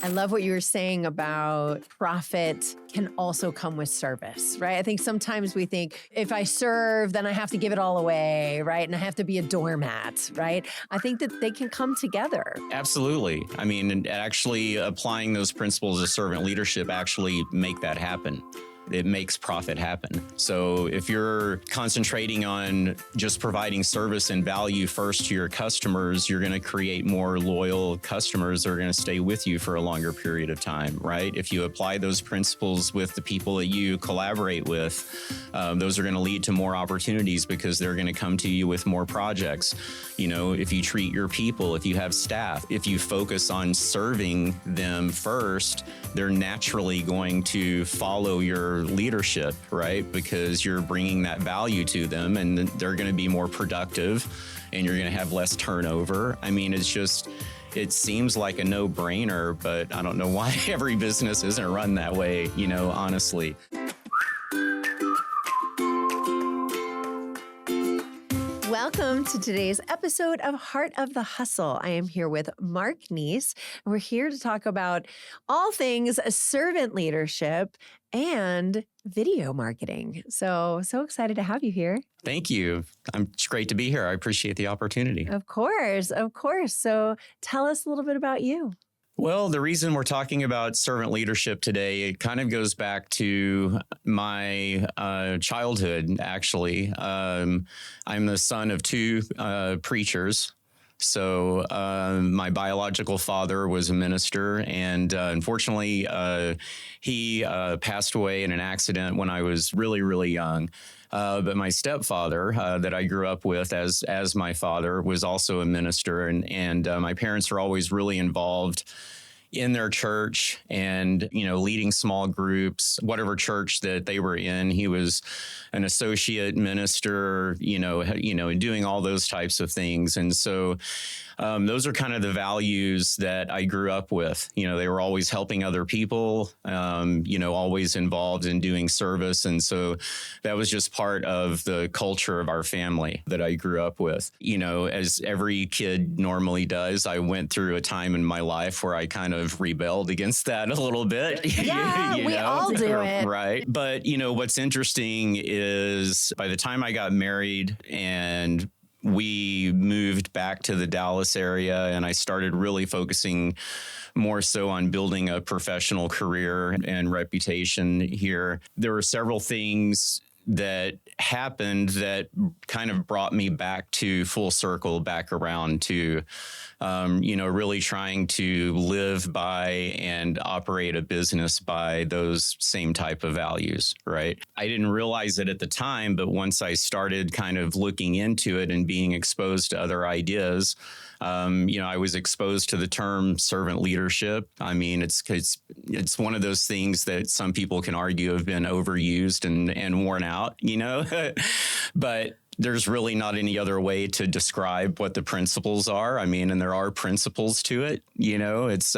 I love what you were saying about profit can also come with service, right? I think sometimes we think if I serve, then I have to give it all away, right? And I have to be a doormat, right? I think that they can come together. Absolutely. I mean, actually applying those principles of servant leadership actually make that happen. It makes profit happen. So if you're concentrating on just providing service and value first to your customers, you're going to create more loyal customers that are going to stay with you for a longer period of time, right? If you apply those principles with the people that you collaborate with, those are going to lead to more opportunities because they're going to come to you with more projects. You know, if you treat your people, if you have staff, if you focus on serving them first, they're naturally going to follow your leadership, right? Because you're bringing that value to them and they're going to be more productive and you're going to have less turnover. I mean, it seems like a no-brainer, but I don't know why every business isn't run that way, you know, honestly. Welcome to today's episode of Heart of the Hustle. I am here with Mark Neace. We're here to talk about all things servant leadership and video marketing. So excited to have you here. Thank you. It's great to be here. I appreciate the opportunity. Of course. So tell us a little bit about you. Well, the reason we're talking about servant leadership today, it kind of goes back to my childhood, actually. I'm the son of two preachers. So my biological father was a minister, and unfortunately, he passed away in an accident when I was really, really young. But my stepfather that I grew up with as my father was also a minister, and my parents were always really involved in their church and, you know, leading small groups, whatever church that they were in. He was an associate minister, you know, doing all those types of things. And so those are kind of the values that I grew up with. You know, they were always helping other people, you know, always involved in doing service. And so that was just part of the culture of our family that I grew up with. You know, as every kid normally does, I went through a time in my life where I kind of rebelled against that a little bit. Yeah, we all do it. Right. But, you know, what's interesting is by the time I got married and we moved back to the Dallas area and I started really focusing more so on building a professional career and reputation here, there were several things that happened that kind of brought me back to full circle, back around to, you know, really trying to live by and operate a business by those same type of values, right? I didn't realize it at the time, but once I started kind of looking into it and being exposed to other ideas, you know, I was exposed to the term servant leadership. I mean, it's one of those things that some people can argue have been overused and worn out, you know, but there's really not any other way to describe what the principles are. I mean, and there are principles to it, you know, it's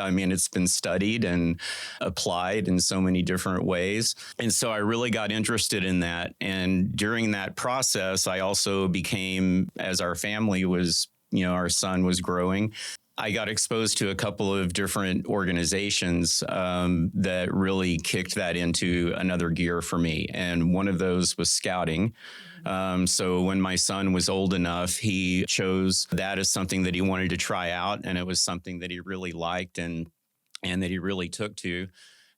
been studied and applied in so many different ways. And so I really got interested in that. And during that process, I also became, as our family was, you know, our son was growing, I got exposed to a couple of different organizations that really kicked that into another gear for me. And one of those was scouting. So when my son was old enough, he chose that as something that he wanted to try out. And it was something that he really liked and that he really took to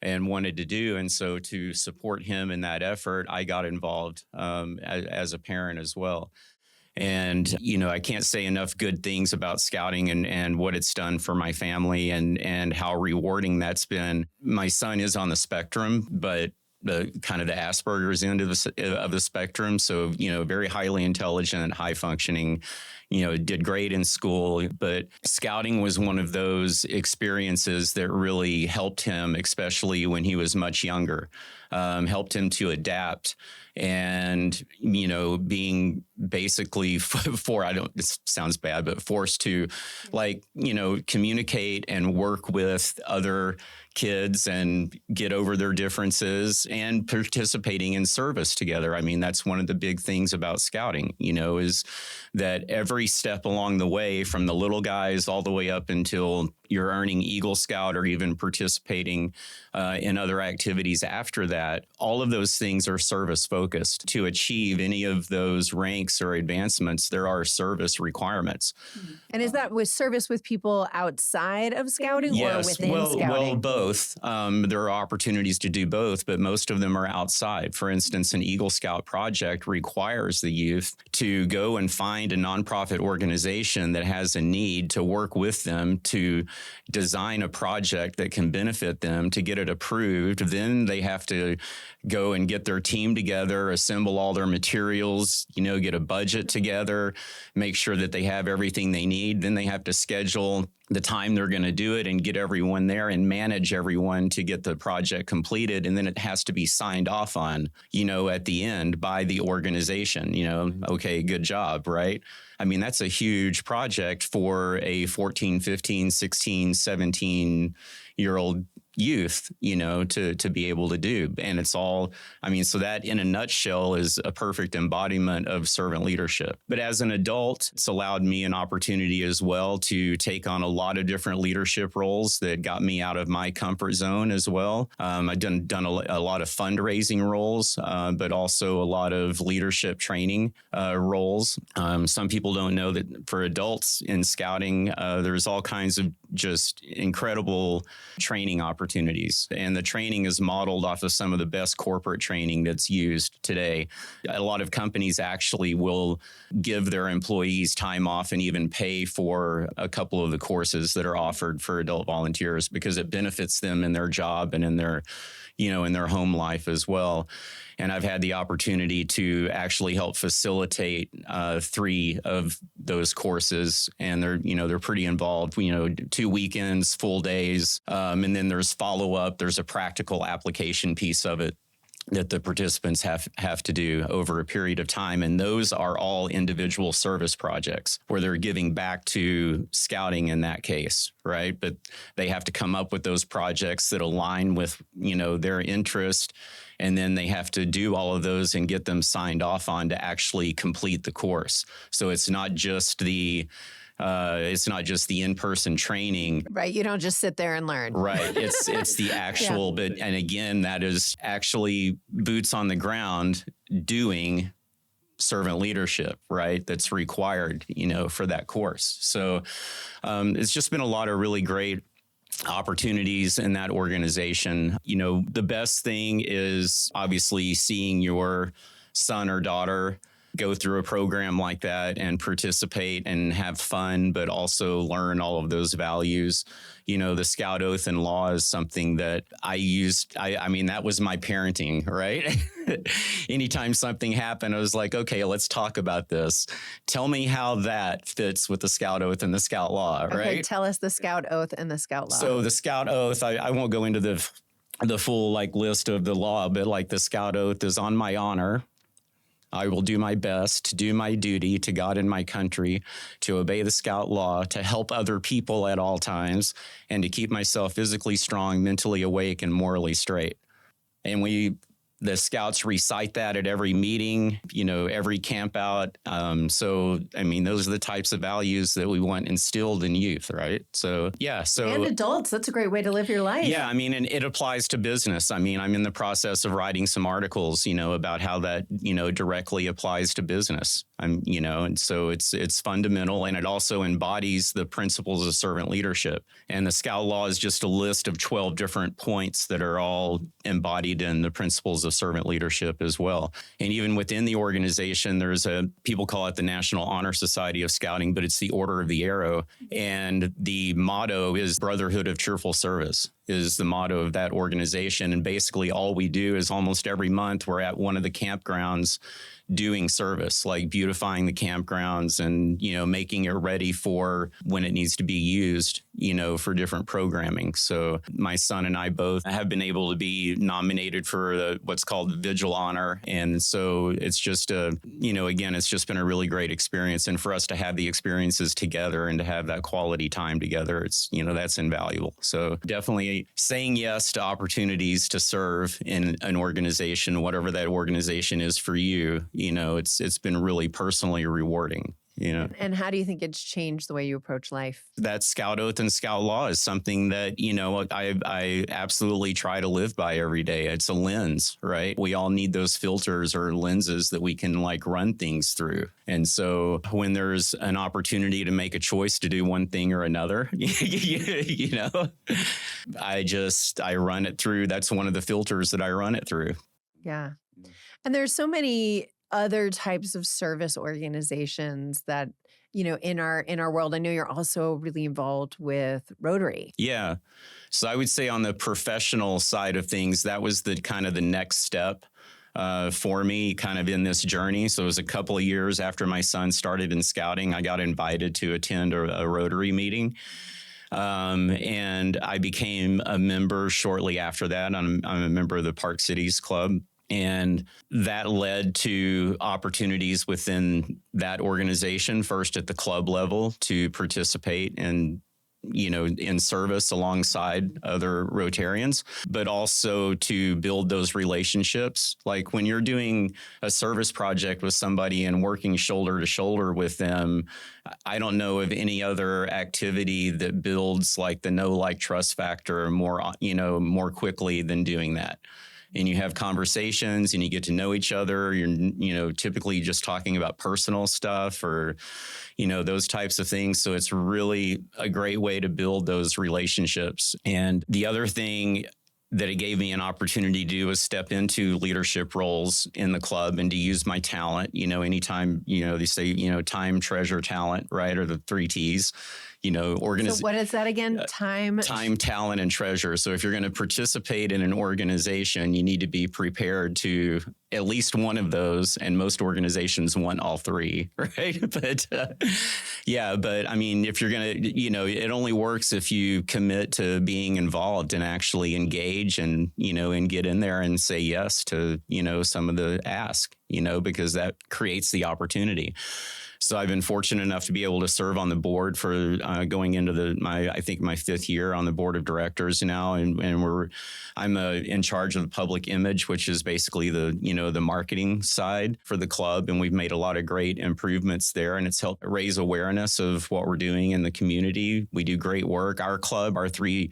and wanted to do. And so to support him in that effort, I got involved as a parent as well. And, you know, I can't say enough good things about scouting and what it's done for my family and how rewarding that's been. My son is on the spectrum, but the kind of the Asperger's end of the spectrum. So, you know, very highly intelligent, high functioning, you know, did great in school. But scouting was one of those experiences that really helped him, especially when he was much younger, helped him to adapt. And, you know, being basically it sounds bad, but forced to like, you know, communicate and work with other kids and get over their differences and participating in service together. I mean, that's one of the big things about scouting, you know, is that every step along the way from the little guys all the way up until you're earning Eagle Scout or even participating in other activities after that, all of those things are service focused. To achieve any of those ranks or advancements, there are service requirements. And is that with service with people outside of scouting or within well, scouting? both. There are opportunities to do both, but most of them are outside. For instance, an Eagle Scout project requires the youth to go and find a nonprofit organization that has a need, to work with them to design a project that can benefit them, to get it approved. Then they have to go and get their team together, assemble all their materials, get a budget together, make sure that they have everything they need. Then they have to schedule the time they're going to do it and get everyone there and manage everyone to get the project completed. And then it has to be signed off on, at the end by the organization, okay, good job, right? I mean, that's a huge project for a 14, 15, 16, 17-year-old youth, to be able to do. And it's all, so that in a nutshell is a perfect embodiment of servant leadership. But as an adult, it's allowed me an opportunity as well to take on a lot of different leadership roles that got me out of my comfort zone as well. I've done a lot of fundraising roles, but also a lot of leadership training roles. Some people don't know that for adults in scouting, there's all kinds of just incredible training opportunities. And the training is modeled off of some of the best corporate training that's used today. A lot of companies actually will give their employees time off and even pay for a couple of the courses that are offered for adult volunteers because it benefits them in their job and in their home life as well. And I've had the opportunity to actually help facilitate 3 of those courses, and they're pretty involved. 2 weekends, full days, and then there's follow up. There's a practical application piece of it that the participants have to do over a period of time. And those are all individual service projects where they're giving back to scouting in that case, right? But they have to come up with those projects that align with, their interest. And then they have to do all of those and get them signed off on to actually complete the course. So it's not just the in-person training. Right. You don't just sit there and learn. Right. It's the actual, but, and again, that is actually boots on the ground doing servant leadership, right? That's required, for that course. So it's just been a lot of really great opportunities in that organization. The best thing is obviously seeing your son or daughter go through a program like that and participate and have fun, but also learn all of those values. The Scout Oath and Law is something that I used. That was my parenting, right? Anytime something happened, I was like, okay, let's talk about this. Tell me how that fits with the Scout Oath and the Scout Law, right? Okay, tell us the Scout Oath and the Scout Law. So the Scout Oath, I won't go into the full list of the law, but the Scout Oath is on my honor. I will do my best to do my duty to God and my country, to obey the Scout Law, to help other people at all times, and to keep myself physically strong, mentally awake, and morally straight. And the Scouts recite that at every meeting, every camp out. So those are the types of values that we want instilled in youth, right? So, yeah. And adults, that's a great way to live your life. Yeah. And it applies to business. I'm in the process of writing some articles, about how that, directly applies to business. And so it's fundamental, and it also embodies the principles of servant leadership. And the Scout Law is just a list of 12 different points that are all embodied in the principles of servant leadership as well. And even within the organization, people call it the National Honor Society of Scouting, but it's the Order of the Arrow. And the motto is Brotherhood of Cheerful Service is the motto of that organization. And basically all we do is almost every month we're at one of the campgrounds doing service, like beautifying the campgrounds and, making it ready for when it needs to be used, for different programming. So my son and I both have been able to be nominated for what's called the Vigil Honor. And so it's just it's just been a really great experience. And for us to have the experiences together and to have that quality time together, it's, that's invaluable. So definitely saying yes to opportunities to serve in an organization, whatever that organization is for you, it's been really personally rewarding. And how do you think it's changed the way you approach life? That Scout Oath and Scout Law is something that, I absolutely try to live by every day. It's a lens, right? We all need those filters or lenses that we can run things through. And so when there's an opportunity to make a choice to do one thing or another, I run it through. That's one of the filters that I run it through. Yeah. And there's so many other types of service organizations that, in our world. I know you're also really involved with Rotary. Yeah. So I would say on the professional side of things, that was the kind of the next step for me kind of in this journey. So it was a couple of years after my son started in scouting, I got invited to attend a Rotary meeting. And I became a member shortly after that. I'm a member of the Park Cities Club. And that led to opportunities within that organization, first at the club level to participate in service alongside other Rotarians, but also to build those relationships. Like when you're doing a service project with somebody and working shoulder to shoulder with them, I don't know of any other activity that builds the know, like, trust factor more quickly than doing that. And you have conversations and you get to know each other. You're, typically just talking about personal stuff or, those types of things. So it's really a great way to build those relationships. And the other thing that it gave me an opportunity to do was step into leadership roles in the club and to use my talent. Anytime, they say, time, treasure, talent, right? Or the 3 T's. So what is that again? Time, talent, and treasure. So if you're going to participate in an organization, you need to be prepared to at least one of those. And most organizations want all 3, right? But I mean, if you're going to, it only works if you commit to being involved and actually engage and, and get in there and say yes to, some of the ask, because that creates the opportunity. So I've been fortunate enough to be able to serve on the board for going into my 5th year on the board of directors now, and I'm in charge of the public image, which is basically the marketing side for the club, and we've made a lot of great improvements there, and it's helped raise awareness of what we're doing in the community. We do great work. Our club, our 3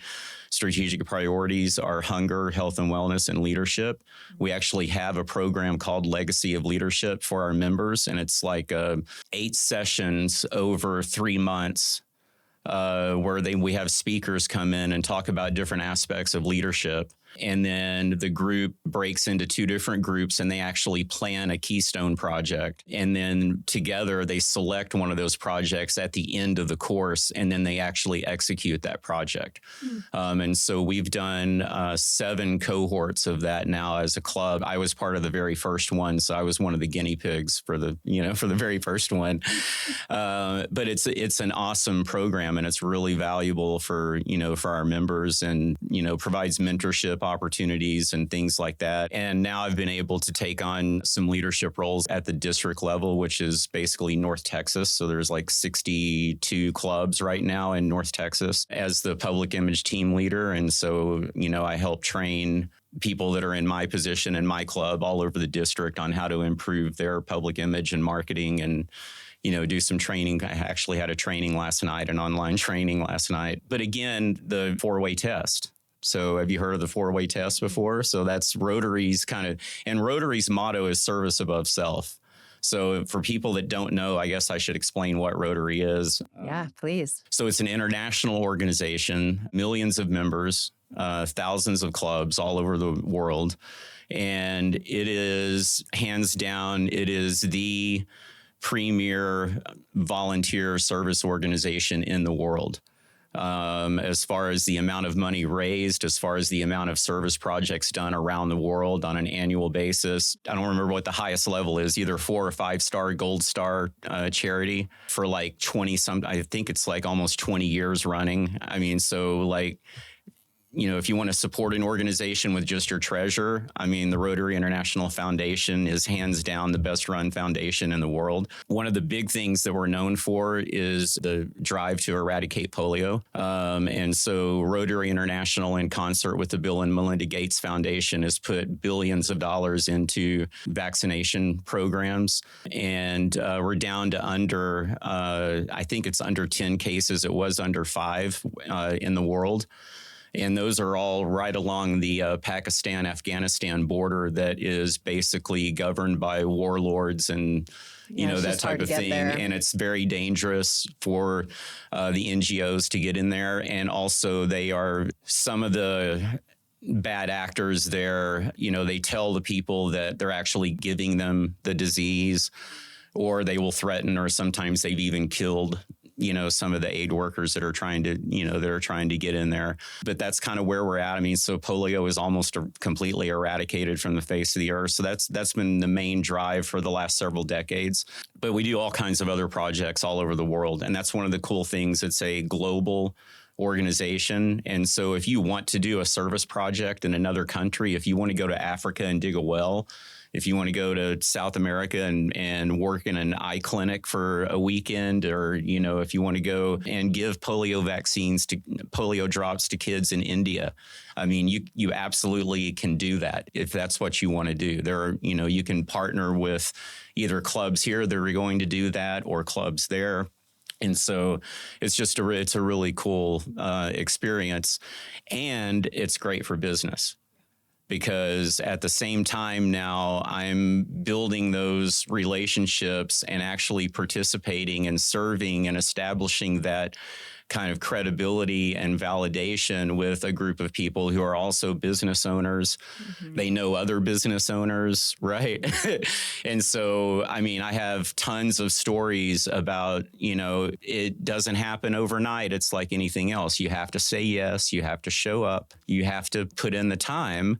strategic priorities are hunger, health and wellness, and leadership. We actually have a program called Legacy of Leadership for our members, and it's 8 sessions over 3 months where we have speakers come in and talk about different aspects of leadership. And then the group breaks into 2 different groups and they actually plan a keystone project. And then together they select one of those projects at the end of the course, and then they actually execute that project. And so we've done 7 cohorts of that now as a club. I was part of the very first one, so I was one of the guinea pigs for the very first one. But it's an awesome program, and it's really valuable for our members, and provides mentorship opportunities and things like that. And now I've been able to take on some leadership roles at the district level, which is basically North Texas. So there's 62 clubs right now in North Texas as the public image team leader. And so, I help train people that are in my position in my club all over the district on how to improve their public image and marketing, and do some training. I actually had a training last night, an online training last night. But again, the 4-way test. So have you heard of the 4-way test before? So that's Rotary's and Rotary's motto is service above self. So for people that don't know, I guess I should explain what Rotary is. Yeah, please. So it's an international organization, millions of members, thousands of clubs all over the world. And it is, hands down, it is the premier volunteer service organization in the world. As far as the amount of money raised, as far as the amount of service projects done around the world on an annual basis. I don't remember what the highest level is, either 4 or 5-star, gold star charity for 20 some, I think it's almost 20 years running. I mean, so if you want to support an organization with just your treasure, I mean, the Rotary International Foundation is hands down the best run foundation in the world. One of the big things that we're known for is the drive to eradicate polio. And so Rotary International, in concert with the Bill and Melinda Gates Foundation, has put billions of dollars into vaccination programs. And we're down to under, I think it's under 10 cases. It was under 5 in the world. And those are all right along the Pakistan-Afghanistan border that is basically governed by warlords and, that type of thing. There. And it's very dangerous for the NGOs to get in there. And also they are some of the bad actors there. They tell the people that they're actually giving them the disease, or they will threaten, or sometimes they've even killed some of the aid workers that are trying to get in there. But that's kind of where we're at. I mean, so polio is almost completely eradicated from the face of the earth. So that's been the main drive for the last several decades. But we do all kinds of other projects all over the world. And that's one of the cool things. It's a global organization. And so if you want to do a service project in another country, if you want to go to Africa and dig a well, if you want to go to South America and work in an eye clinic for a weekend, or, if you want to go and give polio drops to kids in India, I mean, you absolutely can do that if that's what you want to do. There are, you can partner with either clubs here that are going to do that, or clubs there. And so it's just it's a really cool experience, and it's great for business. Because at the same time now, I'm building those relationships and actually participating and serving and establishing that kind of credibility and validation with a group of people who are also business owners. Mm-hmm. They know other business owners, right? And so, I mean, I have tons of stories about, it doesn't happen overnight. It's like anything else. You have to say yes. You have to show up. You have to put in the time.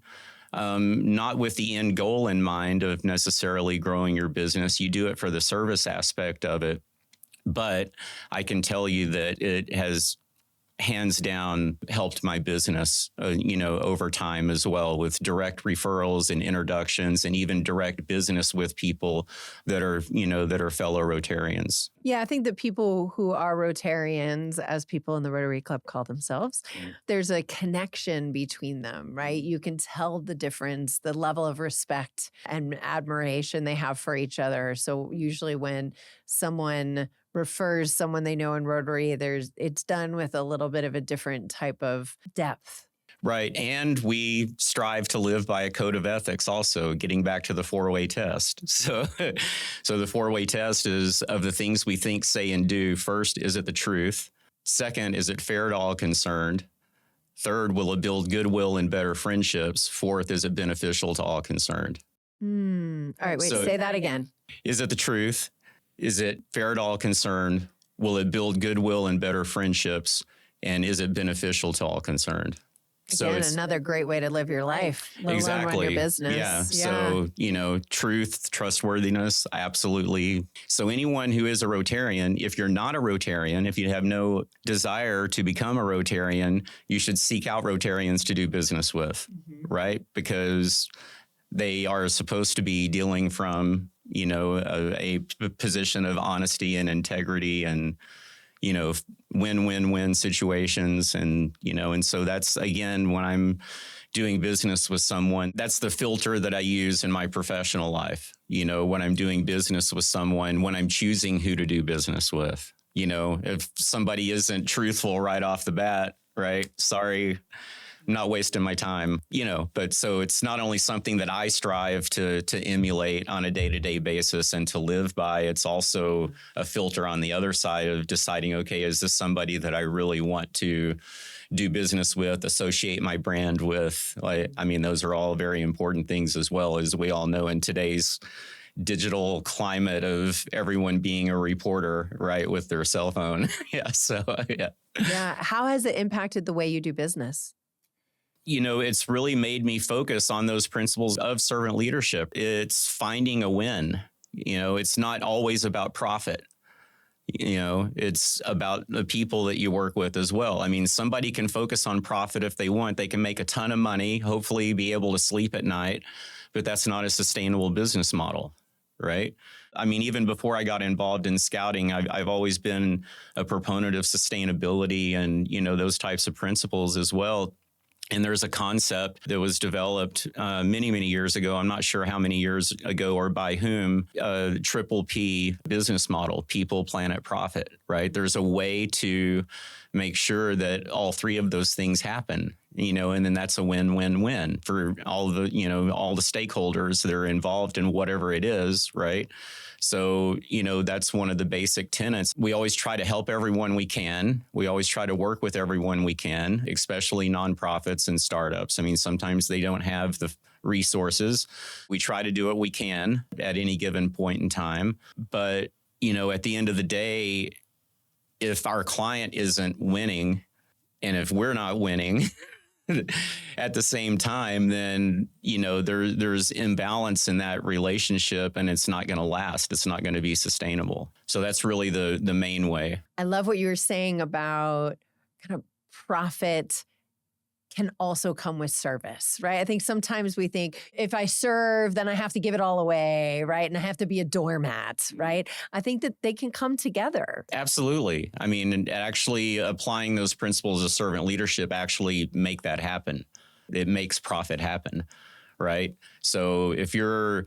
Not with the end goal in mind of necessarily growing your business. You do it for the service aspect of it. But I can tell you that it has hands down helped my business, over time as well, with direct referrals and introductions, and even direct business with people that are fellow Rotarians. Yeah, I think that people who are Rotarians, as people in the Rotary Club call themselves, there's a connection between them, right? You can tell the difference, the level of respect and admiration they have for each other. So usually when someone refers someone they know in Rotary, it's done with a little bit of a different type of depth. Right. And we strive to live by a code of ethics also, getting back to the 4-way test. So the 4-way test is, of the things we think, say, and do, first, is it the truth? Second, is it fair to all concerned? Third, will it build goodwill and better friendships? Fourth, is it beneficial to all concerned? All right, wait, say that again. Is it the truth? Is it fair to all concerned? Will it build goodwill and better friendships? And is it beneficial to all concerned? Again, another great way to live your life. Exactly. Run your business. Yeah. So, truth, trustworthiness, absolutely. So anyone who is a Rotarian, if you're not a Rotarian, if you have no desire to become a Rotarian, you should seek out Rotarians to do business with, right? Because they are supposed to be dealing from, a position of honesty and integrity and, win-win-win situations. And, and so that's, again, when I'm doing business with someone, that's the filter that I use in my professional life. When I'm doing business with someone, when I'm choosing who to do business with, if somebody isn't truthful right off the bat, right? Sorry, I'm not wasting my time, but so it's not only something that I strive to emulate on a day-to-day basis and to live by, it's also a filter on the other side of deciding, okay, is this somebody that I really want to do business with, associate my brand with? Those are all very important things, as well, as we all know in today's digital climate of everyone being a reporter, right, with their cell phone. Yeah. So, yeah. Yeah. How has it impacted the way you do business? It's really made me focus on those principles of servant leadership. It's finding a win. It's not always about profit. It's about the people that you work with as well. I mean, somebody can focus on profit if they want. They can make a ton of money, hopefully be able to sleep at night, but that's not a sustainable business model, right? I mean, even before I got involved in scouting, I've always been a proponent of sustainability and, those types of principles as well. And there's a concept that was developed many, many years ago. I'm not sure how many years ago or by whom, triple P business model, people, planet, profit, right? There's a way to make sure that all three of those things happen, and then that's a win-win-win for all the stakeholders that are involved in whatever it is, right? So, that's one of the basic tenets. We always try to help everyone we can. We always try to work with everyone we can, especially nonprofits and startups. I mean, sometimes they don't have the resources. We try to do what we can at any given point in time. But, at the end of the day, if our client isn't winning and if we're not winning, at the same time, then, there's imbalance in that relationship and it's not going to last. It's not going to be sustainable. So that's really the main way. I love what you were saying about kind of profit can also come with service, right? I think sometimes we think if I serve, then I have to give it all away, right? And I have to be a doormat, right? I think that they can come together. Absolutely. I mean, actually applying those principles of servant leadership actually make that happen. It makes profit happen, right? So if you're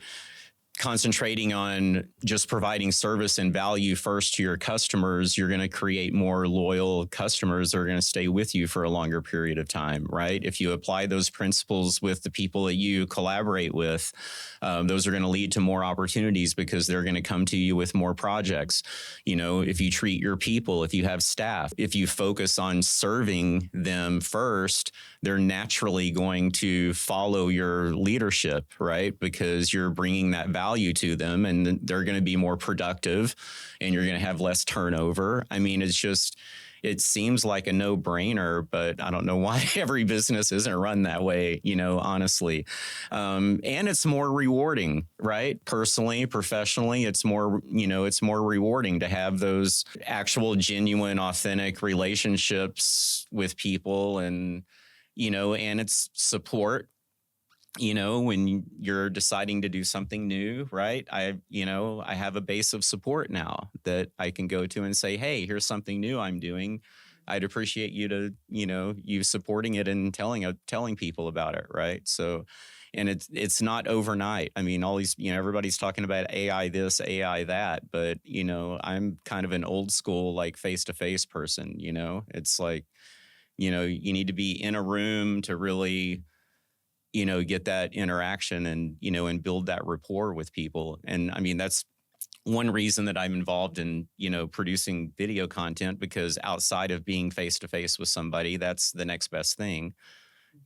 concentrating on just providing service and value first to your customers, you're going to create more loyal customers that are going to stay with you for a longer period of time, right? If you apply those principles with the people that you collaborate with, those are going to lead to more opportunities because they're going to come to you with more projects. If you treat your people, if you have staff, if you focus on serving them first, they're naturally going to follow your leadership, right? Because you're bringing that value to them and they're going to be more productive and you're going to have less turnover. I mean, it seems like a no-brainer, but I don't know why every business isn't run that way, honestly. And it's more rewarding, right? Personally, professionally, it's more rewarding to have those actual, genuine, authentic relationships with people and it's support, when you're deciding to do something new, right? I have a base of support now that I can go to and say, hey, here's something new I'm doing. I'd appreciate you supporting it and telling people about it, right? So, and it's not overnight. I mean, all these, everybody's talking about AI this, AI that, but, I'm kind of an old school, like face-to-face person, it's like, you need to be in a room to really, get that interaction and, and build that rapport with people. And I mean, that's one reason that I'm involved in, producing video content, because outside of being face to face with somebody, that's the next best thing,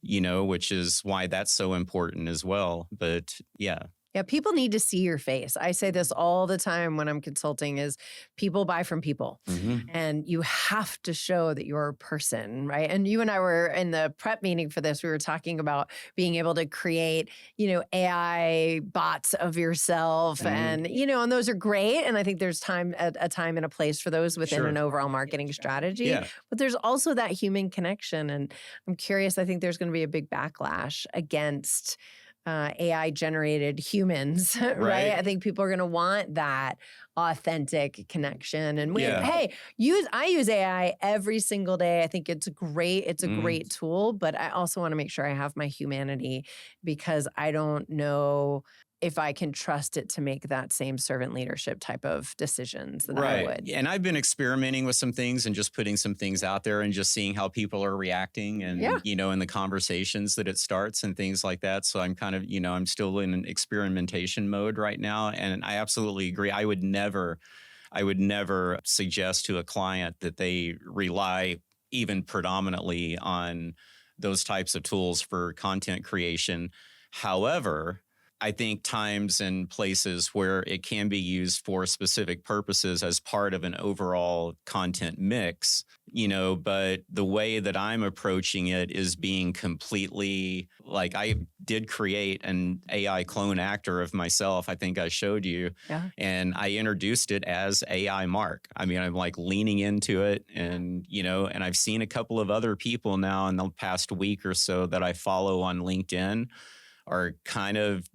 which is why that's so important as well. But yeah. Yeah, people need to see your face. I say this all the time when I'm consulting is people buy from people. Mm-hmm. And you have to show that you're a person, right? And you and I were in the prep meeting for this. We were talking about being able to create, AI bots of yourself. Mm-hmm. And, and those are great. And I think there's a time and a place for those within Sure. an overall marketing strategy. Yeah. But there's also that human connection. And I'm curious, I think there's going to be a big backlash against AI generated humans, right? I think people are going to want that authentic connection. And I use AI every single day. I think it's great. It's a great tool, but I also want to make sure I have my humanity because I don't know if I can trust it to make that same servant leadership type of decisions that I would. And I've been experimenting with some things and just putting some things out there and just seeing how people are reacting and, in the conversations that it starts and things like that. So I'm kind of, I'm still in an experimentation mode right now. And I absolutely agree. I would never suggest to a client that they rely even predominantly on those types of tools for content creation. However, I think, times and places where it can be used for specific purposes as part of an overall content mix, but the way that I'm approaching it is being completely like I did create an AI clone actor of myself. I think I showed you. Yeah. And I introduced it as AI Mark. I mean, I'm like leaning into it and I've seen a couple of other people now in the past week or so that I follow on LinkedIn are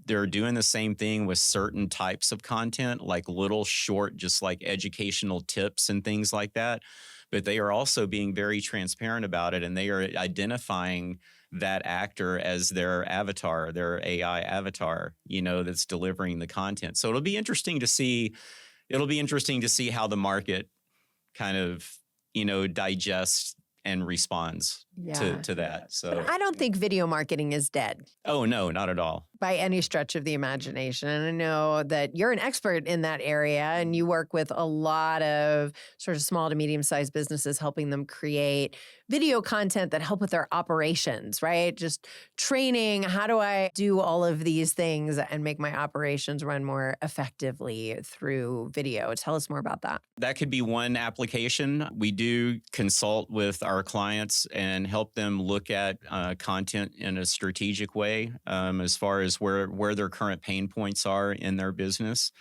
they're doing the same thing with certain types of content, like little short, just like educational tips and things like that. But they are also being very transparent about it. And they are identifying that actor as their avatar, their AI avatar, that's delivering the content. So it'll be interesting to see how the market kind of, digests and responds to that. So But I don't think video marketing is dead oh, no, not at all. by any stretch of the imagination. And I know that you're an expert in that area and you work with a lot of sort of small to medium-sized businesses, helping them create video content that help with their operations, right? Just training, how do I do all of these things and make my operations run more effectively through video? Tell us more about that. That could be one application. We do consult with our clients and help them look at content in a strategic way as far as where their current pain points are in their business.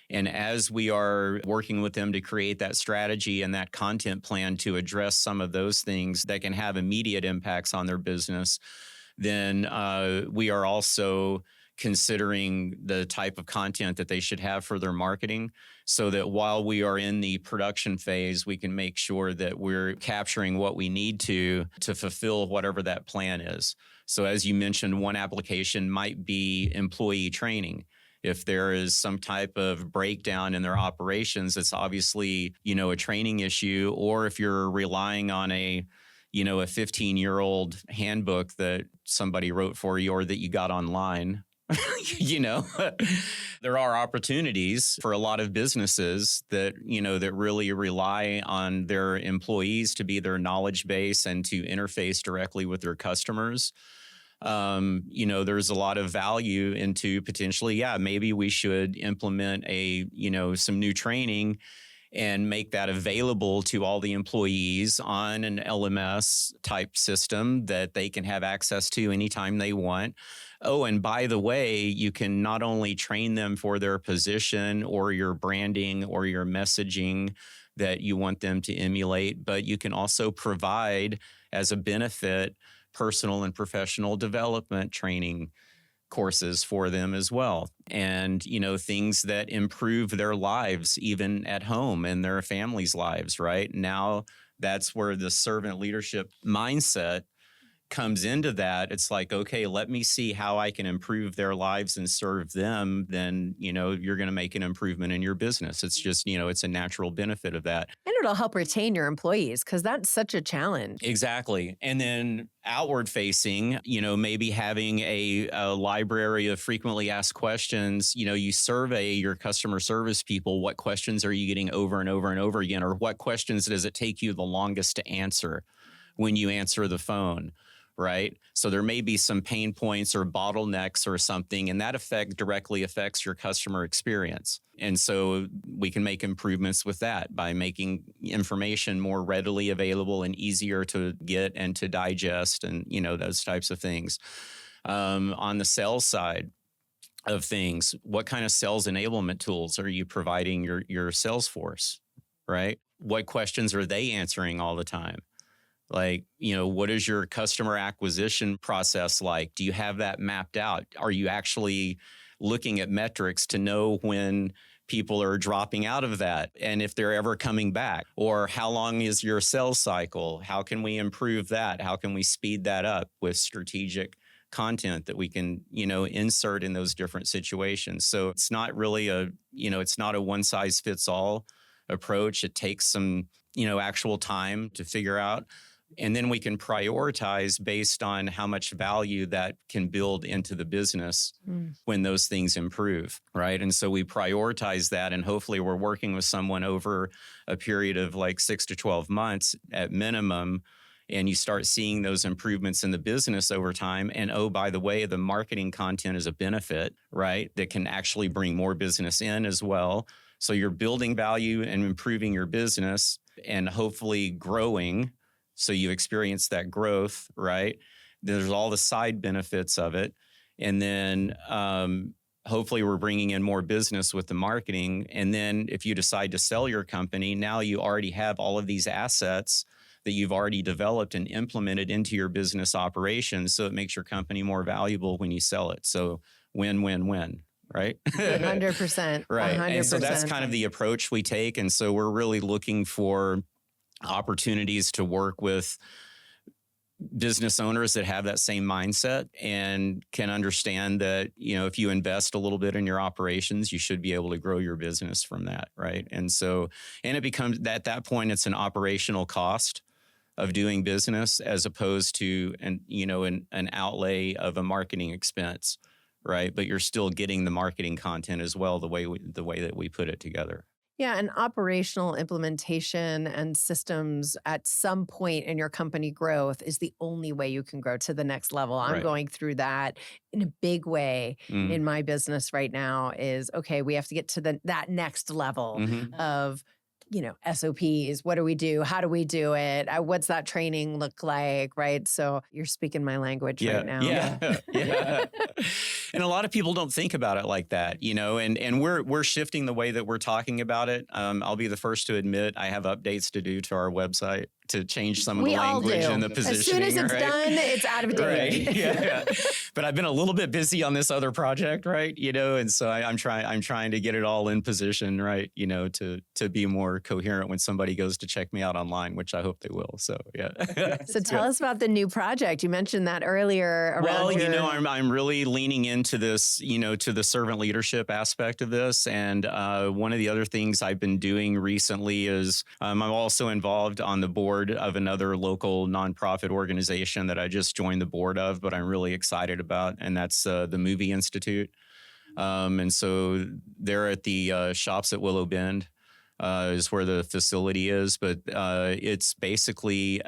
And as we are working with them to create that strategy and that content plan to address some of those things that can have immediate impacts on their business, then we are also considering the type of content that they should have for their marketing so that while we are in the production phase, we can make sure that we're capturing what we need to fulfill whatever that plan is. So as you mentioned, one application might be employee training. If there is some type of breakdown in their operations, it's obviously, a training issue, or if you're relying on a 15-year-old handbook that somebody wrote for you or that you got online, there are opportunities for a lot of businesses that really rely on their employees to be their knowledge base and to interface directly with their customers. There's a lot of value into potentially, maybe we should implement some new training and make that available to all the employees on an LMS type system that they can have access to anytime they want. Oh, and by the way, you can not only train them for their position or your branding or your messaging that you want them to emulate, but you can also provide as a benefit personal and professional development training courses for them as well. And, things that improve their lives, even at home and their families' lives, right? Now, that's where the servant leadership mindset comes into that. It's like, okay, let me see how I can improve their lives and serve them. Then, you're going to make an improvement in your business. It's just, it's a natural benefit of that. And it'll help retain your employees because that's such a challenge. Exactly. And then outward facing, maybe having a library of frequently asked questions. You survey your customer service people. What questions are you getting over and over and over again? Or what questions does it take you the longest to answer when you answer the phone? Right? So there may be some pain points or bottlenecks or something, and that directly affects your customer experience. And so we can make improvements with that by making information more readily available and easier to get and to digest and, those types of things. On the sales side of things, what kind of sales enablement tools are you providing your sales force, right? What questions are they answering all the time? Like, what is your customer acquisition process like? Do you have that mapped out? Are you actually looking at metrics to know when people are dropping out of that and if they're ever coming back? Or how long is your sales cycle? How can we improve that? How can we speed that up with strategic content that we can, insert in those different situations? So it's not really it's not a one size fits all approach. It takes some, actual time to figure out. And then we can prioritize based on how much value that can build into the business when those things improve, right? And so we prioritize that, and hopefully we're working with someone over a period of like 6 to 12 months at minimum, and you start seeing those improvements in the business over time. And oh, by the way, the marketing content is a benefit, right? That can actually bring more business in as well. So you're building value and improving your business and hopefully growing. So you experience that growth, right? There's all the side benefits of it. And then hopefully we're bringing in more business with the marketing. And then if you decide to sell your company, now you already have all of these assets that you've already developed and implemented into your business operations. So it makes your company more valuable when you sell it. So win, win, win, right? 100%. Right. 100%. And so that's kind of the approach we take. And so we're really looking for opportunities to work with business owners that have that same mindset and can understand that, if you invest a little bit in your operations, you should be able to grow your business from that. Right. And it becomes at that point, it's an operational cost of doing business as opposed to an outlay of a marketing expense. Right. But you're still getting the marketing content as well, the way that we put it together. Yeah, and operational implementation and systems at some point in your company growth is the only way you can grow to the next level. I'm going through that in a big way in my business right now is, okay, we have to get to that next level of SOPs. What do we do? How do we do it? What's that training look like? Right. So you're speaking my language right now. Yeah. And a lot of people don't think about it like that, and we're shifting the way that we're talking about it. I'll be the first to admit I have updates to do to our website to change some of the language and the positioning. As soon as it's done, it's out of date. Right. Yeah. But I've been a little bit busy on this other project, right? And so I'm trying to get it all in position, right? To be more coherent when somebody goes to check me out online, which I hope they will. So yeah. So tell us about the new project. You mentioned that earlier. I'm really leaning into this, to the servant leadership aspect of this. And one of the other things I've been doing recently is I'm also involved on the board of another local nonprofit organization that I just joined the board of, but I'm really excited about, and that's the Movie Institute. And so they're at the shops at Willow Bend is where the facility is, but it's basically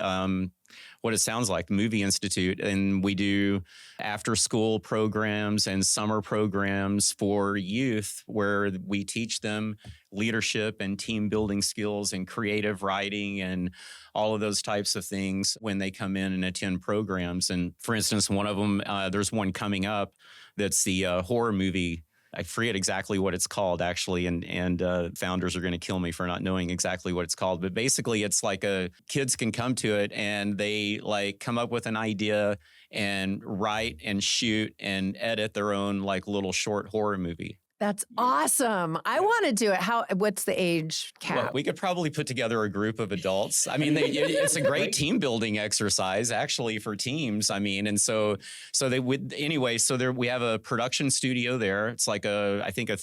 what it sounds like, the Movie Institute. And we do after school programs and summer programs for youth where we teach them leadership and team building skills and creative writing and all of those types of things when they come in and attend programs. And for instance, one of them, there's one coming up that's the horror movie. I forget exactly what it's called, actually, and founders are going to kill me for not knowing exactly what it's called. But basically, it's like kids can come to it and they come up with an idea and write and shoot and edit their own little short horror movie. That's awesome. I want to do it. What's the age cap? Well, we could probably put together a group of adults. I mean, it's a great team building exercise, actually, for teams. I mean, and so they would anyway. So we have a production studio there. It's like I think a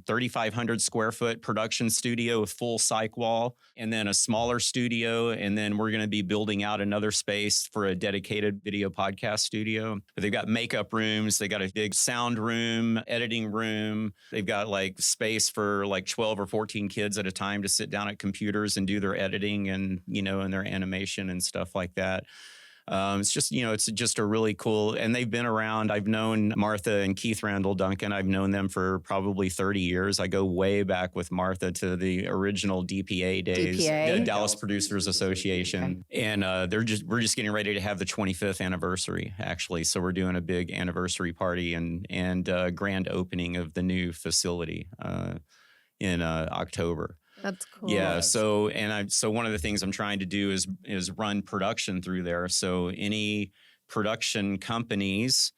3,500 square foot production studio with full cyc wall, and then a smaller studio. And then we're going to be building out another space for a dedicated video podcast studio. But they've got makeup rooms. They got a big sound room, editing room. They've got space for 12 or 14 kids at a time to sit down at computers and do their editing and, and their animation and stuff like that. It's just, it's just a really cool, and they've been around. I've known Martha and Keith Randall Duncan. I've known them for probably 30 years. I go way back with Martha to the original DPA days, the Dallas Producers Association. Okay. And we're just getting ready to have the 25th anniversary, actually. So we're doing a big anniversary party and grand opening of the new facility in October. That's cool. Yeah. So one of the things I'm trying to do is run production through there. So any production companies,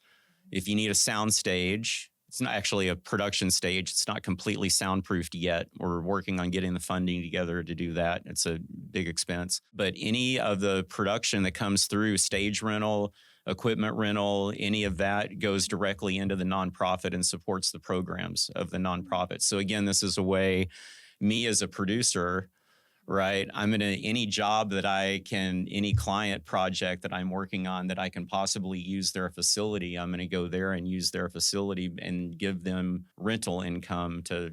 if you need a sound stage, it's not actually a production stage. It's not completely soundproofed yet. We're working on getting the funding together to do that. It's a big expense. But any of the production that comes through, stage rental, equipment rental, any of that goes directly into the nonprofit and supports the programs of the nonprofit. So again, this is a way, me as a producer, right? I'm in any job that any client project that I'm working on that I can possibly use their facility, I'm going to go there and use their facility and give them rental income to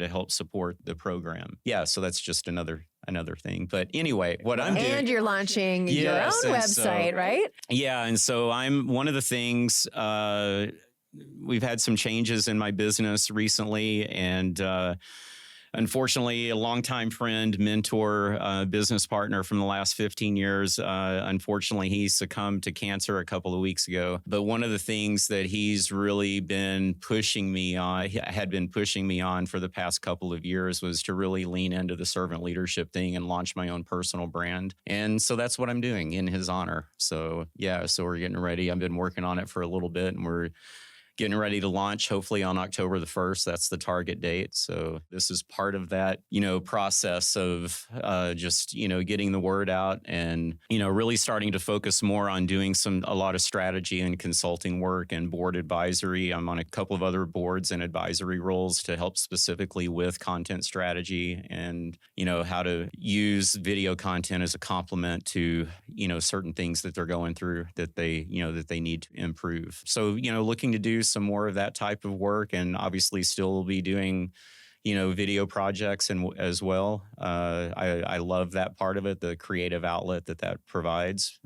help support the program. Yeah. So that's just another another thing. But anyway, what I'm doing. And you're launching your Yes, own and website, right? Yeah. And so I'm one of the things, we've had some changes in my business recently, and unfortunately, a longtime friend, mentor, business partner from the last 15 years, unfortunately, he succumbed to cancer a couple of weeks ago. But one of the things that he's really been pushing me on, had been pushing me on for the past couple of years, was to really lean into the servant leadership thing and launch my own personal brand. And so that's what I'm doing in his honor. So yeah, so we're getting ready. I've been working on it for a little bit, and we're getting ready to launch hopefully on October the 1st. That's the target date. So this is part of that, process of just, getting the word out and, really starting to focus more on doing a lot of strategy and consulting work and board advisory. I'm on a couple of other boards and advisory roles to help specifically with content strategy and, how to use video content as a complement to, certain things that they're going through that they need to improve. So, looking to do some more of that type of work, and obviously still will be doing, video projects and as well. I love that part of it, the creative outlet that provides.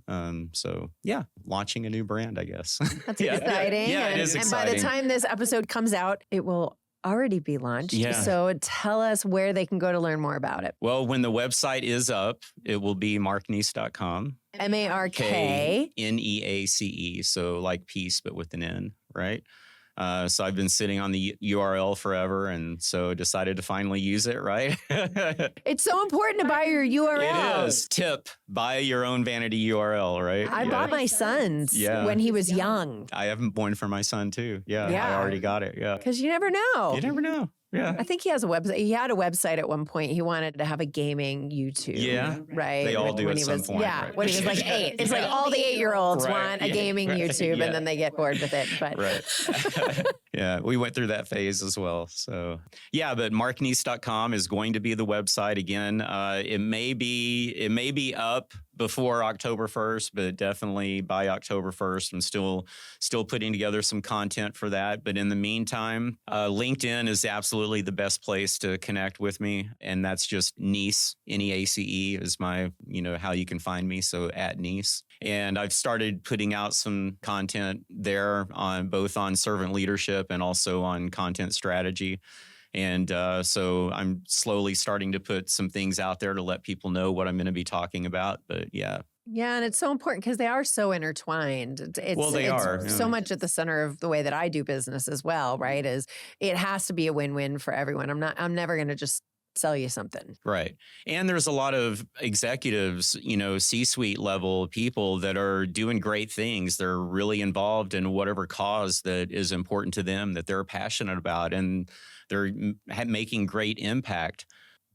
So yeah, launching a new brand, I guess. That's exciting. Yeah, it is exciting. And by the time this episode comes out, it will already be launched. Yeah. So tell us where they can go to learn more about it. Well, when the website is up, it will be markneace.com. MARKNEACE. So like peace, but with an N, right? So I've been sitting on the URL forever, and so decided to finally use it, right? It's so important to buy your URL. It is. Tip, buy your own vanity URL, right? I bought my son's when he was young. I have one for my son too. Yeah. I already got it. Yeah. Because you never know. You never know. Yeah. I think he has a website. He had a website at one point. He wanted to have a gaming YouTube. Yeah. Right. They all do when at he some was, point. Yeah. Right. When he was like 8. It's like all the 8-year-olds Right. want a gaming YouTube and then they get bored with it. But Right. Yeah. We went through that phase as well. So yeah, but markneace.com is going to be the website again. It may be up before October 1st, but definitely by October 1st. I'm still putting together some content for that. But in the meantime, LinkedIn is absolutely the best place to connect with me. And that's just Neese, Neace is my, how you can find me. So at Neese. And I've started putting out some content there on both on servant leadership and also on content strategy. And so I'm slowly starting to put some things out there to let people know what I'm going to be talking about. But yeah. Yeah, and it's so important because they are so intertwined. They are so much at the center of the way that I do business as well, right? Is it has to be a win-win for everyone. I'm never going to just sell you something. Right. And there's a lot of executives, C-suite level people that are doing great things. They're really involved in whatever cause that is important to them, that they're passionate about, and they're making great impact.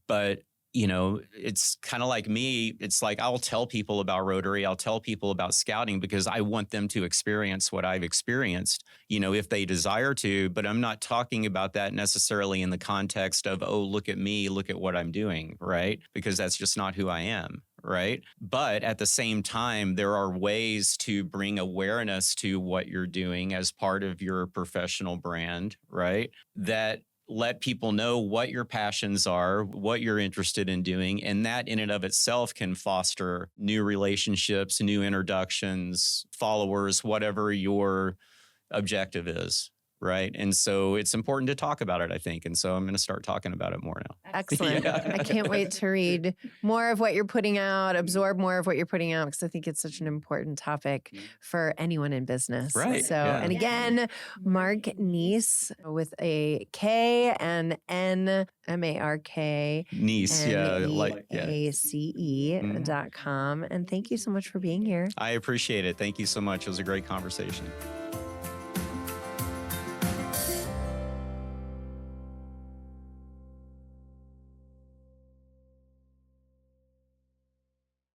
But it's kind of like me. It's like I'll tell people about Rotary. I'll tell people about scouting because I want them to experience what I've experienced, if they desire to. But I'm not talking about that necessarily in the context of, oh, look at me, look at what I'm doing, right? Because that's just not who I am, right? But at the same time, there are ways to bring awareness to what you're doing as part of your professional brand, right? That let people know what your passions are, what you're interested in doing. And that in and of itself can foster new relationships, new introductions, followers, whatever your objective is. Right. And so it's important to talk about it, I think. And so I'm going to start talking about it more now. Excellent. Yeah. I can't wait to read more of what you're putting out, absorb more of what you're putting out, because I think it's such an important topic for anyone in business. Right. So, and again, Mark Neace with a K and N, M-A-R-K. Neese. Neace.com. And thank you so much for being here. I appreciate it. Thank you so much. It was a great conversation.